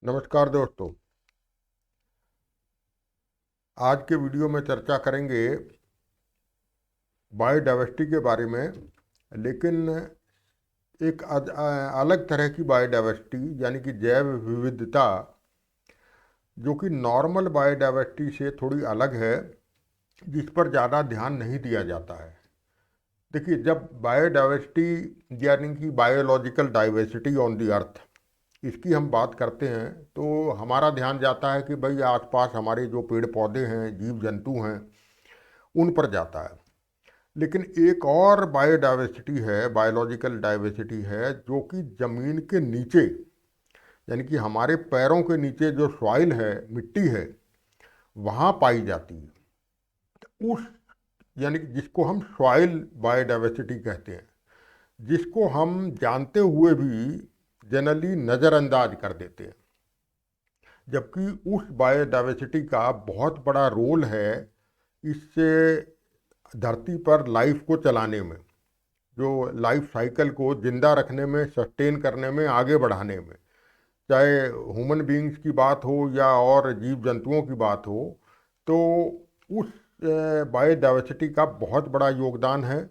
नमस्कार दोस्तों। आज के वीडियो में चर्चा करेंगे बायोडाइवर्सिटी के बारे में, लेकिन एक अलग तरह की बायोडाइवर्सिटी यानी कि जैव विविधता, जो कि नॉर्मल बायोडाइवर्सिटी से थोड़ी अलग है, जिस पर ज़्यादा ध्यान नहीं दिया जाता है। देखिए, जब बायोडाइवर्सिटी यानी कि बायोलॉजिकल डाइवर्सिटी ऑन द अर्थ, इसकी हम बात करते हैं तो हमारा ध्यान जाता है कि भाई आसपास हमारे जो पेड़ पौधे हैं, जीव जंतु हैं, उन पर जाता है। लेकिन एक और बायोडाइवर्सिटी है, बायोलॉजिकल डाइवर्सिटी है, जो कि ज़मीन के नीचे यानी कि हमारे पैरों के नीचे जो सॉइल है, मिट्टी है, वहाँ पाई जाती है। तो उस यानी कि जिसको हम सॉइल बायोडाइवर्सिटी कहते हैं, जिसको हम जानते हुए भी जनरली नज़रअंदाज कर देते हैं, जबकि उस बायोडाइवर्सिटी का बहुत बड़ा रोल है इससे धरती पर लाइफ को चलाने में, जो लाइफ साइकिल को जिंदा रखने में, सस्टेन करने में, आगे बढ़ाने में, चाहे ह्यूमन बीइंग्स की बात हो या और जीव जंतुओं की बात हो, तो उस बायोडाइवर्सिटी का बहुत बड़ा योगदान है।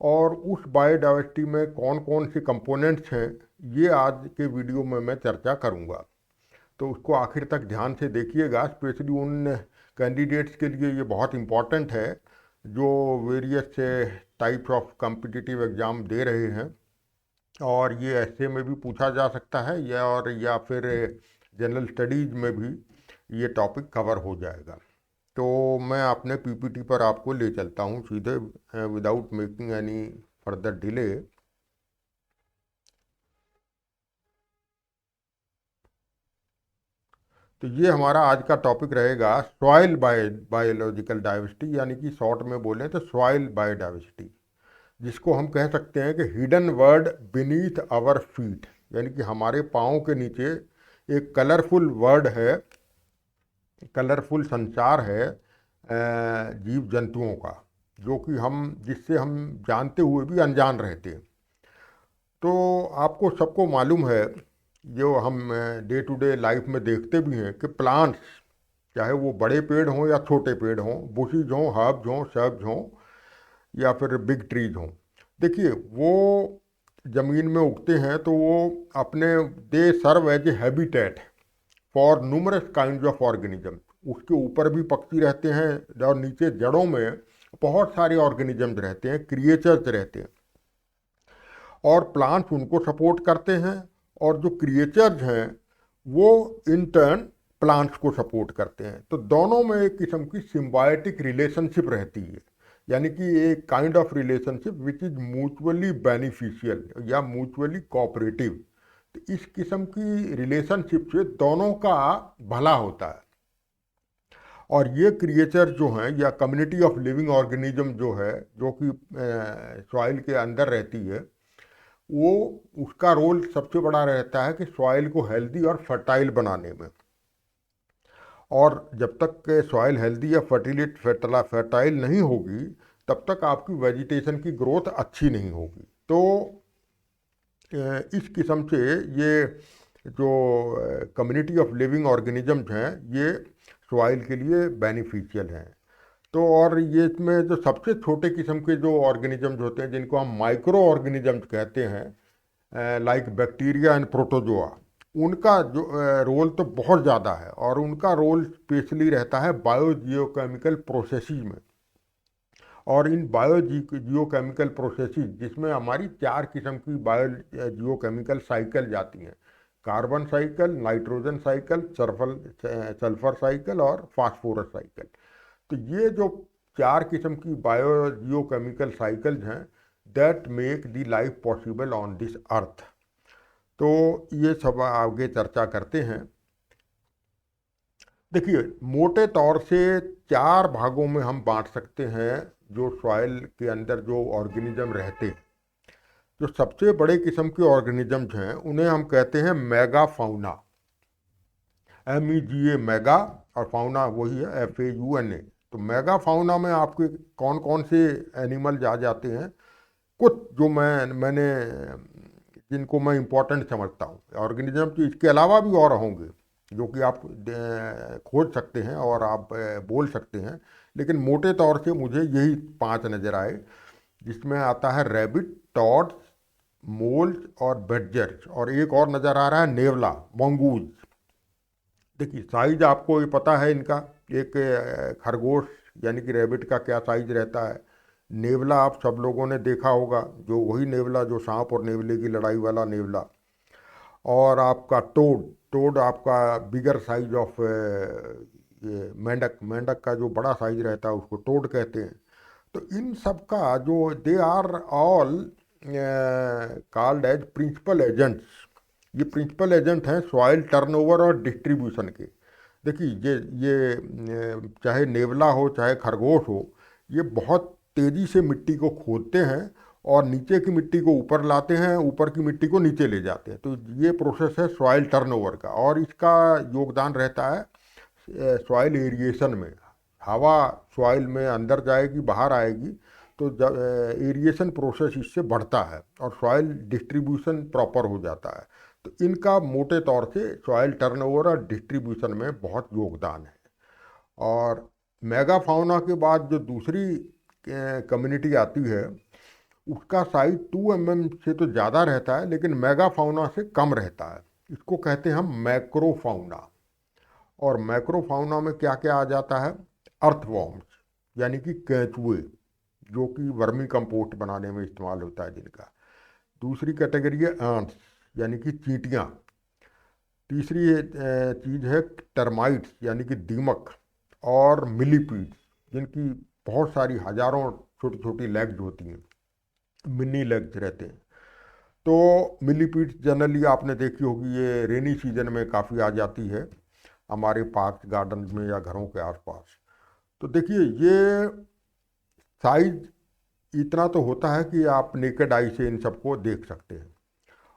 और उस बायोडाइवर्सिटी में कौन कौन से कंपोनेंट्स हैं, ये आज के वीडियो में मैं चर्चा करूँगा। तो उसको आखिर तक ध्यान से देखिएगा। स्पेशली उन कैंडिडेट्स के लिए ये बहुत इम्पॉर्टेंट है जो various types of competitive exam दे रहे हैं, और ये ऐसे में भी पूछा जा सकता है या फिर जनरल स्टडीज़ में भी ये टॉपिक कवर हो जाएगा। तो मैं अपने पीपीटी पर आपको ले चलता हूँ सीधे, without making any further delay. तो ये हमारा आज का टॉपिक रहेगा सॉइल बायोलॉजिकल डाइवर्सिटी, यानी कि शॉर्ट में बोलें तो सॉइल बायोडाइवर्सिटी, जिसको हम कह सकते हैं कि hidden word beneath our feet, यानी कि हमारे पाँव के नीचे एक कलरफुल वर्ड है, कलरफुल संचार है जीव जंतुओं का, जो कि जिससे हम जानते हुए भी अनजान रहते हैं। तो आपको सबको मालूम है, जो हम डे टू डे लाइफ में देखते भी हैं, कि प्लांट्स, चाहे वो बड़े पेड़ हों या छोटे पेड़ हों, बुशीज हों, हर्ब्स हों, शर्ब्स हों, या फिर बिग ट्रीज हों, देखिए वो ज़मीन में उगते हैं तो वो अपने they serve as a habitat for numerous kind of organism. उसके ऊपर भी पक्षी रहते हैं और नीचे जड़ों में बहुत सारे ऑर्गेनिजम्स रहते हैं, क्रिएचर्स रहते हैं, और प्लांट्स उनको सपोर्ट करते हैं, और जो क्रिएचर्स हैं वो इन टर्न प्लांट्स को सपोर्ट करते हैं। तो दोनों में एक किस्म की सिम्बायोटिक रिलेशनशिप रहती है, यानी कि एक kind of relationship which is mutually beneficial या म्यूचुअली कोऑपरेटिव। तो इस किस्म की रिलेशनशिप से दोनों का भला होता है। और ये क्रिएचर जो हैं, या कम्युनिटी ऑफ लिविंग ऑर्गेनिज्म जो है, जो कि सॉइल के अंदर रहती है, वो उसका रोल सबसे बड़ा रहता है कि सॉइल को हेल्दी और फर्टाइल बनाने में। और जब तक सॉइल हेल्दी या फर्टाइल नहीं होगी, तब तक आपकी वेजिटेशन की ग्रोथ अच्छी नहीं होगी। तो इस किस्म से ये जो कम्युनिटी ऑफ लिविंग ऑर्गेनिजम्स हैं, ये सॉइल के लिए बेनिफिशियल हैं। तो और ये इसमें जो सबसे छोटे किस्म के जो ऑर्गेनिजम्स होते हैं, जिनको हम माइक्रो ऑर्गेनिजम्स कहते हैं, लाइक बैक्टीरिया एंड प्रोटोजोआ, उनका जो रोल तो बहुत ज़्यादा है, और उनका रोल स्पेशली रहता है बायोजियोकेमिकल प्रोसेसेस में। और इन बायोजियोकेमिकल प्रोसेसेस, जिसमें हमारी 4 किस्म की बायोजियोकेमिकल साइकिल जाती हैं: carbon cycle, nitrogen cycle, sulphur cycle और फास्फोरस साइकिल। तो ये जो 4 किस्म की बायोजियोकेमिकल साइकिल्स हैं, that make the life possible on this earth. तो ये सब आगे चर्चा करते हैं। देखिए, मोटे तौर से 4 भागों में हम बांट सकते हैं जो सॉइल के अंदर जो ऑर्गेनिज्म रहते हैं। जो सबसे बड़े किस्म के ऑर्गेनिजम्स हैं, उन्हें हम कहते हैं मेगा फाउना, MEGA मेगा, और फाउना वही है FAUNA। तो मेगा फाउना में आपके कौन कौन से एनिमल्स आ जाते हैं, कुछ जो मैंने जिनको मैं इम्पोर्टेंट समझता हूँ। ऑर्गेनिज्म तो इसके अलावा भी और होंगे, जो कि आप खोज सकते हैं और आप बोल सकते हैं, लेकिन मोटे तौर से मुझे यही 5 नज़र आए, जिसमें आता है रैबिट, टॉड्स, मोल्स और बेडजर्स, और एक और नज़र आ रहा है नेवला, मंगूज। देखिए साइज आपको ये पता है इनका, एक खरगोश यानी कि रैबिट का क्या साइज रहता है। नेवला आप सब लोगों ने देखा होगा, जो वही नेवला जो सांप और नेवले की लड़ाई वाला नेवला। और आपका टोड, टोड आपका बिगर साइज ऑफ ये मेंढक, मेंढक का जो बड़ा साइज रहता है उसको टोड कहते हैं। तो इन सब का जो they are all called as principal agents. ये प्रिंसिपल एजेंट हैं सॉइल टर्नओवर और डिस्ट्रीब्यूशन के। देखिए ये चाहे नेवला हो चाहे खरगोश हो, ये बहुत तेज़ी से मिट्टी को खोदते हैं और नीचे की मिट्टी को ऊपर लाते हैं, ऊपर की मिट्टी को नीचे ले जाते हैं। तो ये प्रोसेस है सॉइल टर्नओवर का, और इसका योगदान रहता है सॉइल एरिएशन में। हवा सॉइल में अंदर जाएगी बाहर आएगी, तो एरिएशन प्रोसेस इससे बढ़ता है और सॉइल डिस्ट्रीब्यूशन प्रॉपर हो जाता है। तो इनका मोटे तौर से सॉइल टर्नओवर और डिस्ट्रीब्यूशन में बहुत योगदान है। और मेगा फाउना के बाद जो दूसरी कम्युनिटी आती है, उसका साइज 2 mm से तो ज़्यादा रहता है, लेकिन मेगा फाउना से कम रहता है। इसको कहते हैं हम मैक्रोफाउना। और मैक्रोफाउना में क्या क्या आ जाता है? अर्थवॉर्म्स यानी कि केंचुए, जो कि वर्मी कंपोस्ट बनाने में इस्तेमाल होता है जिनका। दूसरी कैटेगरी है एंट्स यानी कि चींटियाँ। तीसरी चीज़ है टर्माइट्स यानी कि दीमक, और मिलीपीड्स, जिनकी बहुत सारी हजारों छोटी छोटी लेग्स होती हैं, मिनी लेग्स रहते हैं। तो मिलीपीड्स जनरली आपने देखी होगी, ये रेनी सीजन में काफ़ी आ जाती है हमारे पार्क गार्डन में या घरों के आसपास। तो देखिए ये साइज इतना तो होता है कि आप नेकेड आई से इन सबको देख सकते हैं।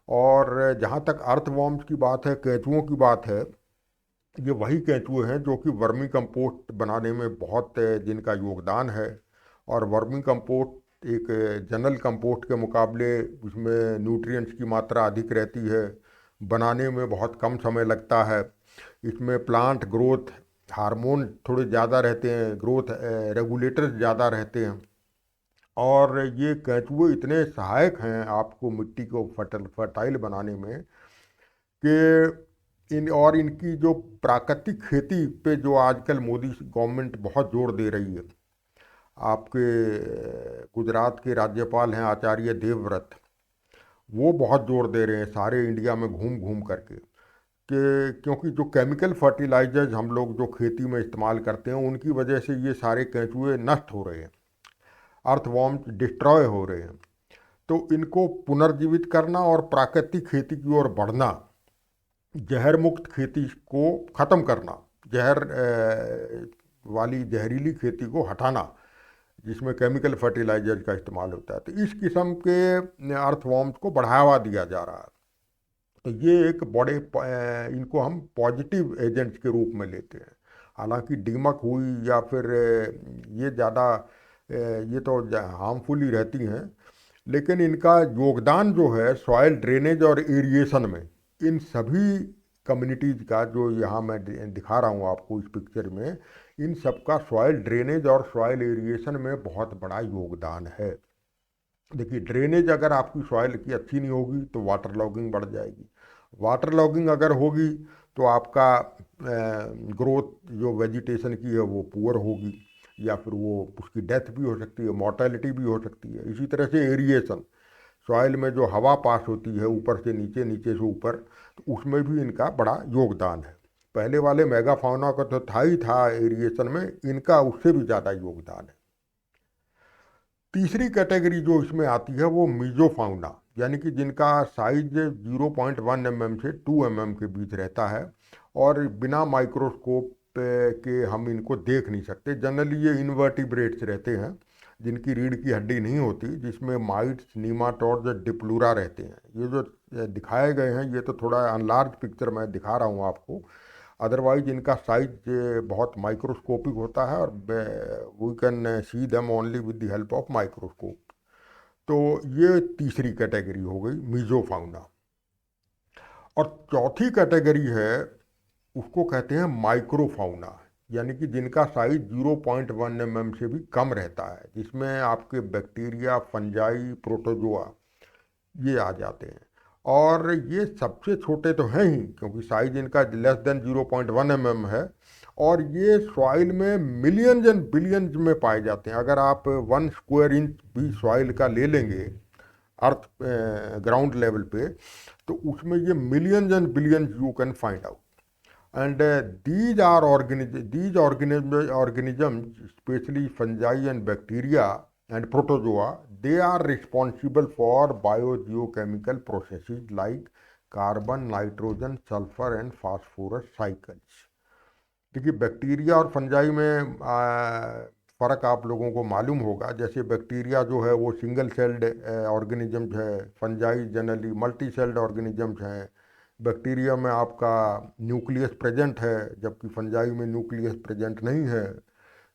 और जहाँ तक अर्थवॉर्म्स की बात है, केंचुओं की बात है, ये वही केंचुए हैं जो कि वर्मी कंपोस्ट बनाने में बहुत जिनका योगदान है। और वर्मी कंपोस्ट एक जनरल कंपोस्ट के मुकाबले उसमें न्यूट्रिएंट्स की मात्रा अधिक रहती है, बनाने में बहुत कम समय लगता है। इसमें प्लांट ग्रोथ हार्मोन थोड़े ज़्यादा रहते हैं, ग्रोथ रेगुलेटर्स ज़्यादा रहते हैं। और ये केंचुए इतने सहायक हैं आपको मिट्टी को फर्टाइल बनाने में, कि इनकी जो प्राकृतिक खेती पे जो आजकल मोदी गवर्नमेंट बहुत जोर दे रही है। आपके गुजरात के राज्यपाल हैं आचार्य देवव्रत, वो बहुत जोर दे रहे हैं सारे इंडिया में घूम घूम करके, कि क्योंकि जो केमिकल फर्टिलाइजर्स हम लोग जो खेती में इस्तेमाल करते हैं, उनकी वजह से ये सारे केंचुए नष्ट हो रहे हैं, अर्थवॉर्म्स डिस्ट्रॉय हो रहे हैं। तो इनको पुनर्जीवित करना और प्राकृतिक खेती की ओर बढ़ना, जहर मुक्त खेती को ख़त्म करना, जहर वाली जहरीली खेती को हटाना जिसमें केमिकल फर्टिलाइजर का इस्तेमाल होता है, तो इस किस्म के अर्थवॉर्म्स को बढ़ावा दिया जा रहा है। तो ये एक बड़े इनको हम पॉजिटिव एजेंट्स के रूप में लेते हैं। हालांकि दीमक हुई या फिर ये ज़्यादा ये तो हार्मफुल ही रहती हैं, लेकिन इनका योगदान जो है सॉइल ड्रेनेज और एरिएशन में, इन सभी कम्युनिटीज़ का जो यहाँ मैं दिखा रहा हूँ आपको इस पिक्चर में, इन सब का सॉइल ड्रेनेज और सॉइल एरिएशन में बहुत बड़ा योगदान है। देखिए ड्रेनेज अगर आपकी सॉइल की अच्छी नहीं होगी तो वाटर लॉगिंग बढ़ जाएगी, वाटर लॉगिंग अगर होगी तो आपका ग्रोथ जो वेजिटेशन की है वो पुअर होगी, या फिर वो उसकी डेथ भी हो सकती है, मॉर्टेलिटी भी हो सकती है। इसी तरह से एरिएशन, सॉइल में जो हवा पास होती है ऊपर से नीचे, नीचे से ऊपर, तो उसमें भी इनका बड़ा योगदान है। पहले वाले मेगा फाउना का तो था ही था एरिएशन में, इनका उससे भी ज़्यादा योगदान है। तीसरी कैटेगरी जो इसमें आती है वो मीजोफाउना, यानी कि जिनका साइज 0.1 mm से 2 mm के बीच रहता है, और बिना माइक्रोस्कोप के हम इनको देख नहीं सकते। जनरली ये इनवर्टिब्रेट्स रहते हैं जिनकी रीढ़ की हड्डी नहीं होती, जिसमें माइट्स, नीमाटोड्स, डिप्लूरा रहते हैं। ये जो दिखाए गए हैं ये तो थोड़ा अनलार्ज पिक्चर मैं दिखा रहा हूँ आपको, अदरवाइज इनका साइज बहुत माइक्रोस्कोपिक होता है, और we can see them only with the help of microscope. तो ये तीसरी कैटेगरी हो गई मीजोफाउना। और चौथी कैटेगरी है उसको कहते हैं माइक्रोफाउना, यानी कि जिनका साइज 0.1 mm से भी कम रहता है, जिसमें आपके बैक्टीरिया, फंजाई, प्रोटोजोआ ये आ जाते हैं। और ये सबसे छोटे तो हैं ही, क्योंकि साइज इनका लेस देन 0.1 mm है, और ये सॉइल में मिलियंस एंड बिलियंस में पाए जाते हैं। अगर आप 1 स्क्वायर इंच भी सॉइल का ले लेंगे अर्थ ग्राउंड लेवल पे, तो उसमें ये millions and billions you can find out. And these organisms, especially fungi and bacteria and protozoa, they are responsible for biogeochemical processes like carbon, nitrogen, sulfur and phosphorus cycles. देखिए, bacteria और fungi में फ़र्क आप लोगों को मालूम होगा। जैसे बैक्टीरिया जो है वो सिंगल सेल्ड ऑर्गेनिजम्स है, fungi generally multi sailed organisms हैं। बैक्टीरिया में आपका न्यूक्लियस प्रेजेंट है, जबकि फंजाई में न्यूक्लियस प्रेजेंट नहीं है।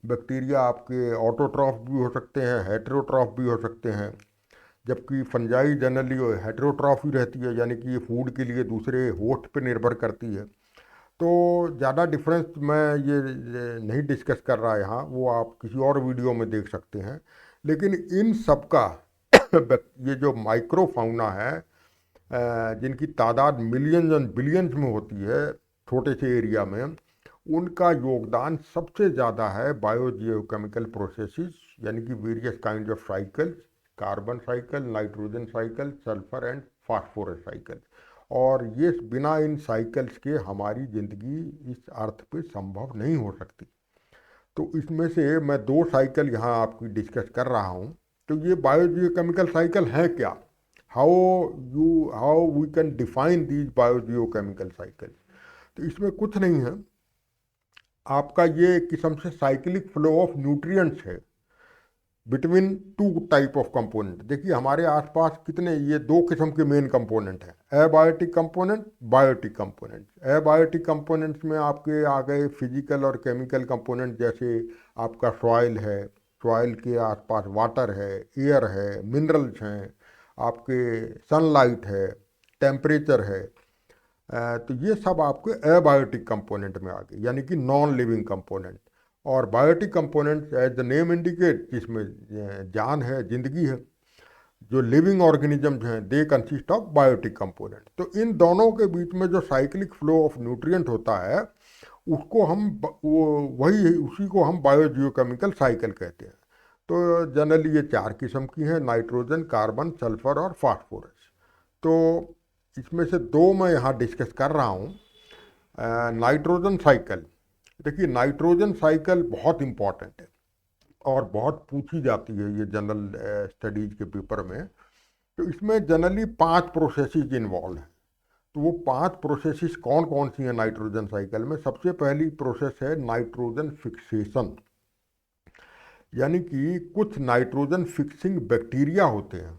बैक्टीरिया आपके ऑटोट्रॉफ भी हो सकते हैं, हेटेरोट्रॉफ भी हो सकते हैं, जबकि फंजाई जनरली हेटेरोट्रॉफ ही रहती है, यानी कि ये फूड के लिए दूसरे होस्ट पे निर्भर करती है। तो ज़्यादा डिफरेंस मैं ये नहीं डिस्कस कर रहा यहाँ, वो आप किसी और वीडियो में देख सकते हैं। लेकिन इन सब का ये जो माइक्रोफाउना है, जिनकी तादाद मिलियंस एंड बिलियंस में होती है छोटे से एरिया में, उनका योगदान सबसे ज़्यादा है बायोजियोकेमिकल प्रोसेसेस, यानी कि various kind of cycles, carbon cycle, nitrogen cycle, sulphur and phosphorus cycle. और ये बिना इन साइकिल्स के हमारी ज़िंदगी इस अर्थ पे संभव नहीं हो सकती। तो इसमें से मैं 2 साइकिल यहाँ आपकी डिस्कस कर रहा हूँ। तो ये बायोजियोकेमिकल साइकिल है क्या, how we can define these biogeochemical cycle. तो इसमें कुछ नहीं है, आपका ये एक किस्म से साइक्लिक फ्लो ऑफ न्यूट्रिएंट्स है बिटवीन 2 टाइप ऑफ कंपोनेंट। देखिए, हमारे आसपास कितने ये 2 किस्म के मेन कंपोनेंट हैं, abiotic component, biotic component. Abiotic components में आपके आ गए फिजिकल और केमिकल कंपोनेंट, जैसे आपका सॉइल है, सॉइल के आसपास वाटर है, एयर है, मिनरल्स हैं, आपके सनलाइट है, टेम्परेचर है। तो ये सब आपके एबायोटिक कंपोनेंट में आ गए, यानी कि नॉन लिविंग कंपोनेंट। और biotic components as the name indicate, जिसमें जान है, जिंदगी है, जो लिविंग ऑर्गेनिजम्स हैं, they consist of biotic component. तो इन दोनों के बीच में जो साइक्लिक फ्लो ऑफ न्यूट्रिएंट होता है, उसको हम उसी को हम बायोजियोकेमिकल साइकिल कहते हैं। तो जनरली ये 4 किस्म की हैं, नाइट्रोजन, कार्बन, सल्फर और फास्फोरस। तो इसमें से 2 मैं यहाँ डिस्कस कर रहा हूँ। नाइट्रोजन साइकिल, देखिए नाइट्रोजन साइकिल बहुत इम्पॉर्टेंट है और बहुत पूछी जाती है ये जनरल स्टडीज़ के पेपर में। तो इसमें जनरली 5 प्रोसेसेस इन्वॉल्व हैं। तो वो 5 प्रोसेसेस कौन कौन सी हैं नाइट्रोजन साइकिल में? सबसे पहली प्रोसेस है नाइट्रोजन फिक्सेशन, यानी कि कुछ नाइट्रोजन फिक्सिंग बैक्टीरिया होते हैं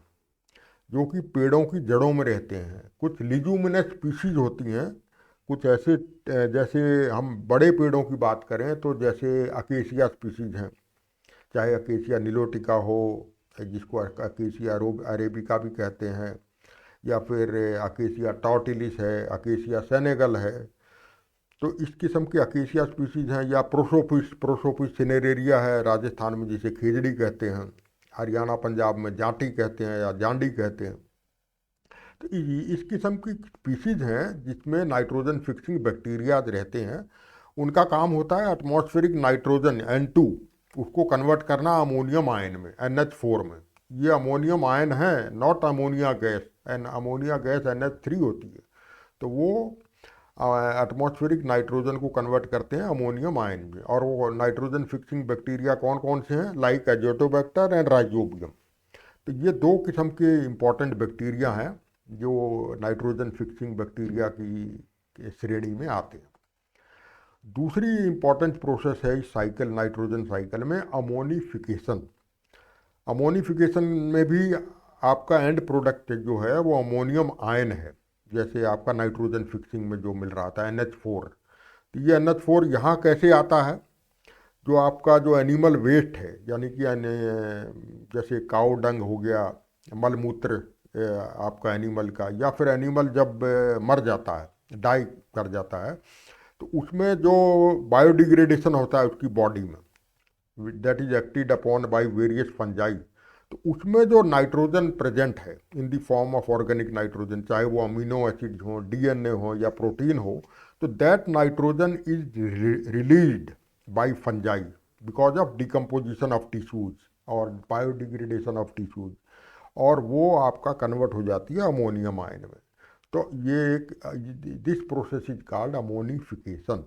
जो कि पेड़ों की जड़ों में रहते हैं। कुछ लिग्यूमिनस स्पीशीज होती हैं, कुछ ऐसे जैसे हम बड़े पेड़ों की बात करें तो जैसे अकेसिया स्पीशीज हैं, चाहे अकेसिया निलोटिका हो, जिसको अकेसिया अरेबिका भी कहते हैं, या फिर अकेसिया टॉटिलिस है, अकेसिया सेनेगल है। तो इस किस्म के अकेसिया स्पीशीज हैं, या प्रोसोपिस सिनेरेरिया है, राजस्थान में जिसे खेजड़ी कहते हैं, हरियाणा पंजाब में जाटी कहते हैं या जांडी कहते हैं। तो इस किस्म की स्पीशीज हैं जिसमें नाइट्रोजन फिक्सिंग बैक्टीरिया रहते हैं। उनका काम होता है एटमॉस्फेरिक नाइट्रोजन N2 उसको कन्वर्ट करना अमोनियम आयन में, NH4 में। ये अमोनियम आयन है, not ammonia gas. Ammonia gas NH3 होती है। तो वो एटमॉस्फेरिक नाइट्रोजन को कन्वर्ट करते हैं अमोनियम आयन में। और वो नाइट्रोजन फिक्सिंग बैक्टीरिया कौन कौन से हैं? Like Azotobacter and rhizobium. तो ये 2 किस्म के इम्पॉर्टेंट बैक्टीरिया हैं जो नाइट्रोजन फिक्सिंग बैक्टीरिया की श्रेणी में आते हैं। दूसरी इम्पॉर्टेंट प्रोसेस है इस साइकिल, नाइट्रोजन साइकिल में, अमोनिफिकेशन। अमोनिफिकेशन में भी आपका एंड प्रोडक्ट जो है वो अमोनियम आयन है, जैसे आपका नाइट्रोजन फिक्सिंग में जो मिल रहा था NH4। तो ये NH4 यहाँ कैसे आता है? जो आपका जो एनिमल वेस्ट है, यानी कि जैसे काऊ डंग हो गया, मलमूत्र आपका एनिमल का, या फिर एनिमल जब मर जाता है, डाई कर जाता है, तो उसमें जो बायोडिग्रेडेशन होता है उसकी बॉडी में, that is acted upon by various fungi, तो उसमें जो नाइट्रोजन प्रेजेंट है इन the form of organic nitrogen, चाहे वो अमीनो एसिड हो, डीएनए हो या प्रोटीन हो, तो that nitrogen is released by fungi because of decomposition of tissues और बायोडिग्रेडेशन ऑफ टिश्यूज, और वो आपका कन्वर्ट हो जाती है अमोनियम आयन में। तो ये एक this process is called ammonification.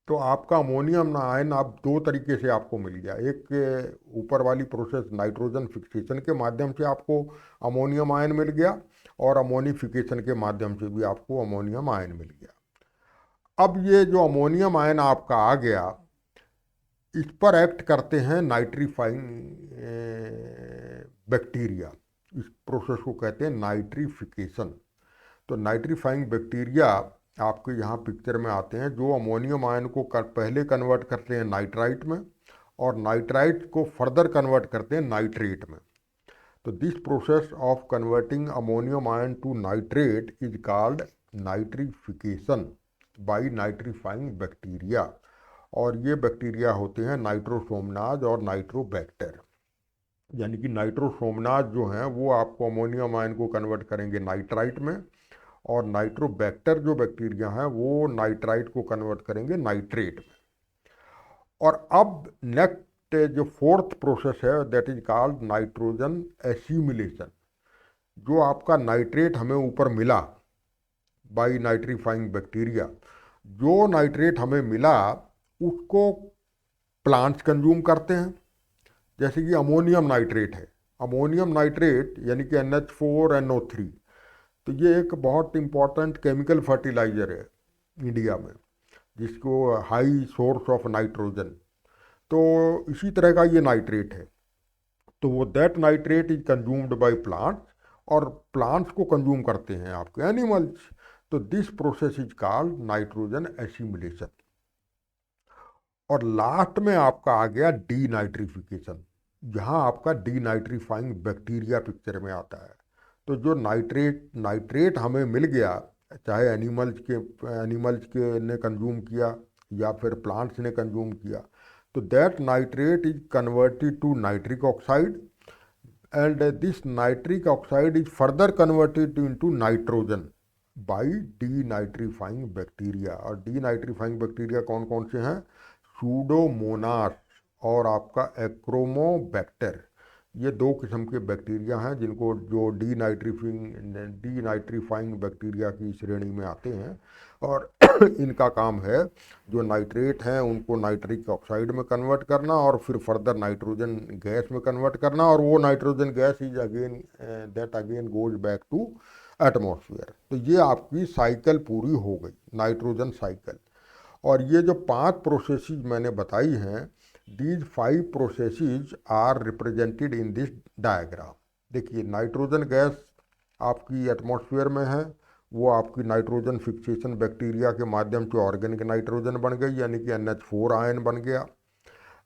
तो आपका अमोनियम आयन आप दो तरीके से आपको मिल गया, एक ऊपर वाली प्रोसेस नाइट्रोजन फिक्सेशन के माध्यम से आपको अमोनियम आयन मिल गया, और अमोनिफिकेशन के माध्यम से भी आपको अमोनियम आयन मिल गया। अब ये जो अमोनियम आयन आपका आ गया, इस पर एक्ट करते हैं नाइट्रीफाइंग बैक्टीरिया, इस प्रोसेस को कहते हैं नाइट्रीफिकेशन। तो नाइट्रीफाइंग बैक्टीरिया आपके यहाँ पिक्चर में आते हैं, जो अमोनियम आयन को पहले कन्वर्ट करते हैं नाइट्राइट में, और नाइट्राइट को फर्दर कन्वर्ट करते हैं नाइट्रेट में। तो this process of converting ammonium ion to nitrate is called nitrification by nitrifying bacteria, और ये बैक्टीरिया होते हैं नाइट्रोसोमनाज और नाइट्रोबैक्टर। यानी कि नाइट्रोसोमनाज जो हैं वो आपको अमोनियम आयन को कन्वर्ट करेंगे नाइट्राइट में, और नाइट्रोबैक्टर जो बैक्टीरिया हैं वो नाइट्राइट को कन्वर्ट करेंगे नाइट्रेट में। और अब नेक्स्ट जो फोर्थ प्रोसेस है that is called nitrogen assimilation. जो आपका नाइट्रेट हमें ऊपर मिला बाय नाइट्रीफाइंग बैक्टीरिया, जो नाइट्रेट हमें मिला उसको प्लांट्स कंज्यूम करते हैं। जैसे कि अमोनियम नाइट्रेट है, अमोनियम नाइट्रेट यानी कि NH4NO3, तो ये एक बहुत इम्पॉर्टेंट केमिकल फर्टिलाइज़र है इंडिया में, जिसको हाई सोर्स ऑफ नाइट्रोजन। तो इसी तरह का ये नाइट्रेट है। तो वो that nitrate is consumed by plants, और प्लांट्स को कंज्यूम करते हैं आपके एनिमल्स। तो this process is called nitrogen assimilation. और लास्ट में आपका आ गया डीनाइट्रिफिकेशन, जहाँ आपका डीनाइट्रीफाइंग बैक्टीरिया पिक्चर में आता है। तो जो नाइट्रेट हमें मिल गया, चाहे एनिमल्स के ने कंज्यूम किया या फिर प्लांट्स ने कंज्यूम किया, तो that nitrate is converted to nitric oxide, and this nitric oxide is further converted into nitrogen by denitrifying bacteria. और डीनाइट्रीफाइंग बैक्टीरिया कौन कौन से हैं? सूडोमोनास और आपका एक्रोमोबैक्टर, ये दो किस्म के बैक्टीरिया हैं जिनको जो डीनाइट्रीफाइंग बैक्टीरिया की श्रेणी में आते हैं। और इनका काम है जो नाइट्रेट हैं उनको नाइट्रिक ऑक्साइड में कन्वर्ट करना, और फिर फर्दर नाइट्रोजन गैस में कन्वर्ट करना, और वो nitrogen gas is again goes back to atmosphere. तो ये आपकी साइकिल पूरी हो गई, नाइट्रोजन साइकिल। और ये जो 5 प्रोसेसेस मैंने बताई हैं, these 5 processes are represented in this diagram. देखिए, नाइट्रोजन गैस आपकी एटमॉस्फेयर में है, वो आपकी नाइट्रोजन फिक्सेशन बैक्टीरिया के माध्यम से ऑर्गेनिक नाइट्रोजन बन गई, यानी कि NH4 आयन बन गया।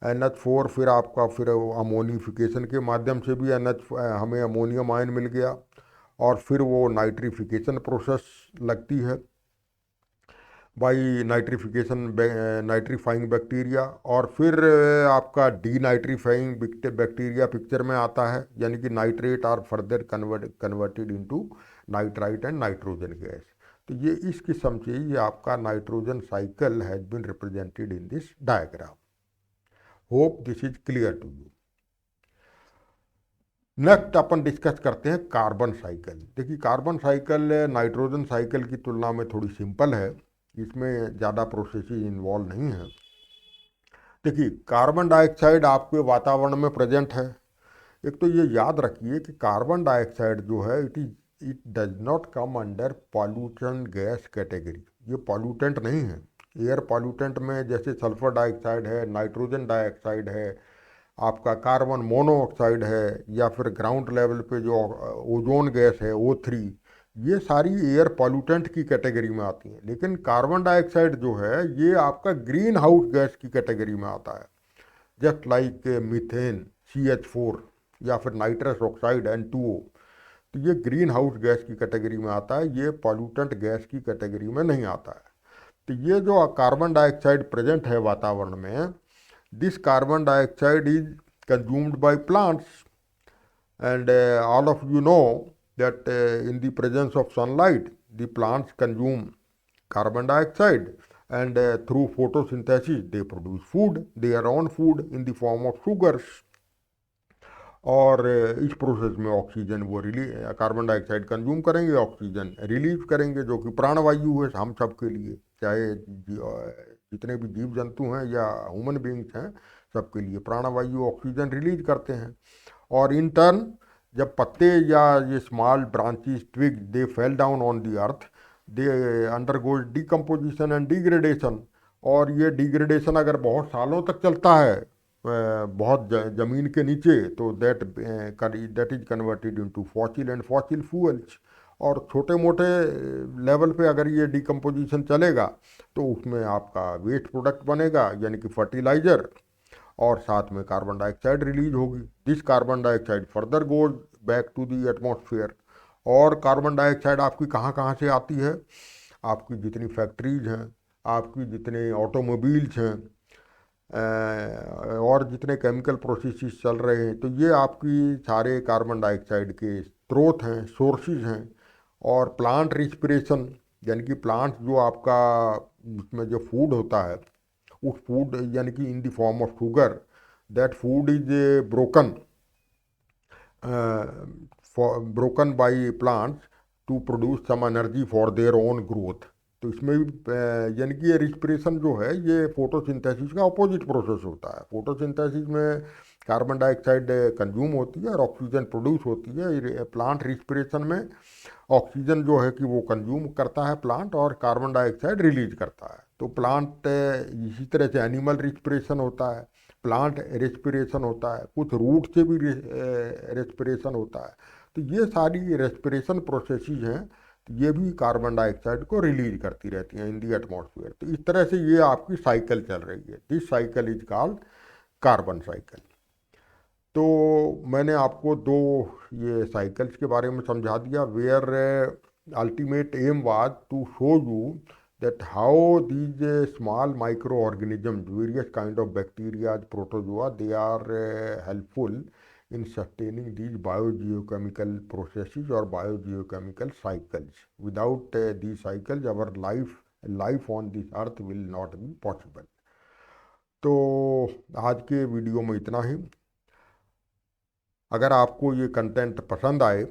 NH4 फिर आपका फिर अमोनिफिकेशन के माध्यम से भी हमें अमोनियम आयन मिल गया, और फिर वो नाइट्रीफिकेशन प्रोसेस लगती है बाई नाइट्रीफाइंग बैक्टीरिया, और फिर आपका डीनाइट्रीफाइंग बैक्टीरिया पिक्चर में आता है, यानी कि nitrate are further converted into nitrite and nitrogen gas. तो ये इस किस्म से ये आपका nitrogen cycle has been represented in this diagram. Hope this is clear to you. Next अपन डिस्कस करते हैं कार्बन साइकिल। देखिए, कार्बन साइकिल नाइट्रोजन साइकिल की तुलना में थोड़ी सिंपल है, इसमें ज़्यादा प्रोसेसेस इन्वॉल्व नहीं है। देखिए, कार्बन डाइऑक्साइड आपके वातावरण में प्रेजेंट है। एक तो ये याद रखिए कि कार्बन डाइऑक्साइड जो है it does not come under pollution gas category. ये पॉल्यूटेंट नहीं है। एयर पॉल्यूटेंट में जैसे सल्फर डाइऑक्साइड है, नाइट्रोजन डाइऑक्साइड है, आपका कार्बन मोनोऑक्साइड है, या फिर ग्राउंड लेवल पे जो ओजोन गैस है O3, ये सारी एयर पॉल्यूटेंट की कैटेगरी में आती हैं। लेकिन कार्बन डाइऑक्साइड जो है ये आपका ग्रीन हाउस गैस की कैटेगरी में आता है, जस्ट लाइक मीथेन CH4 या फिर नाइट्रस ऑक्साइड N2O। तो ये ग्रीन हाउस गैस की कैटेगरी में आता है, ये पॉल्यूटेंट गैस की कैटेगरी में नहीं आता है। तो ये जो कार्बन डाइऑक्साइड प्रेजेंट है वातावरण में, this carbon dioxide is consumed by plants, and all of you know that in the presence of sunlight the plants consume carbon dioxide, and through photosynthesis they produce food, their own food in the form of sugars. और इस process में oxygen वो carbon dioxide consume करेंगे, oxygen release करेंगे, जो कि प्राणवायु है हम सब के लिए, चाहे जितने भी जीव जंतु हैं या ह्यूमन बींग्स हैं, सबके लिए प्राणवायु ऑक्सीजन रिलीज करते हैं। और इन टर्न जब पत्ते या ये small branches twig they fall down on the earth, they undergoes decomposition and degradation. और ये डिग्रेडेशन अगर बहुत सालों तक चलता है बहुत ज़मीन के नीचे, तो that is converted into fossil and fossil fuels. और छोटे मोटे लेवल पे अगर ये डिकम्पोजिशन चलेगा तो उसमें आपका वेस्ट प्रोडक्ट बनेगा, यानी कि फर्टिलाइज़र, और साथ में कार्बन डाइऑक्साइड रिलीज होगी। This carbon dioxide further goes back to the atmosphere. और कार्बन डाइऑक्साइड आपकी कहाँ कहाँ से आती है? आपकी जितनी फैक्ट्रीज हैं, आपकी जितने ऑटोमोबाइल्स हैं, और जितने केमिकल प्रोसेसेस चल रहे हैं, तो ये आपकी सारे कार्बन डाइऑक्साइड के स्रोत हैं, सोर्सेज हैं। और प्लांट रिस्पिरेशन, यानी कि प्लांट जो आपका उसमें जो फूड होता है, उस फूड यानी कि in the form of sugar, that food is broken by plants to produce some energy for their own growth. तो इसमें भी यानी कि ये रिस्पिरेशन जो है ये फोटोसिंथेसिस का अपोजिट प्रोसेस होता है। फोटोसिंथेसिस में कार्बन डाइऑक्साइड कंज्यूम होती है और ऑक्सीजन प्रोड्यूस होती है। प्लांट रिस्पिरेशन में ऑक्सीजन जो है कि वो कंज्यूम करता है प्लांट, और कार्बन डाइऑक्साइड रिलीज करता है। तो प्लांट इसी तरह से एनिमल रिस्पिरेशन होता है, प्लांट रेस्पिरेशन होता है, कुछ रूट से भी रेस्पिरेशन होता है। तो ये सारी रेस्पिरेशन प्रोसेसेस हैं, तो ये भी कार्बन डाइऑक्साइड को रिलीज करती रहती हैं इन दी एटमॉस्फेयर। तो इस तरह से ये आपकी साइकिल चल रही है। This cycle is called carbon cycle. तो मैंने आपको दो ये साइकिल्स के बारे में समझा दिया, where ultimate aim was to show you that how these small microorganisms, various kind of bacteria, protozoa, they are helpful in sustaining these biogeochemical processes or biogeochemical cycles. Without these cycles, our life on this earth will not be possible. तो आज के video में इतना ही। अगर आपको ये content पसंद आए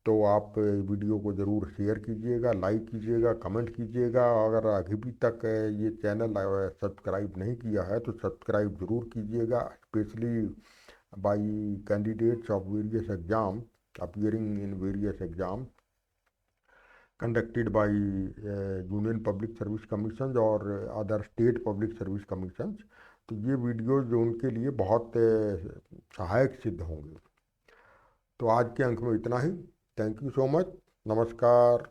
तो आप वीडियो को ज़रूर शेयर कीजिएगा, लाइक कीजिएगा, कमेंट कीजिएगा। अगर अभी तक ये चैनल सब्सक्राइब नहीं किया है तो सब्सक्राइब ज़रूर कीजिएगा, specially by candidates of various exam appearing in various exam conducted by union public service commission और other state public service commission. तो ये वीडियो जो उनके लिए बहुत सहायक सिद्ध होंगे। तो आज के अंक में इतना ही। Thank you so much. नमस्कार।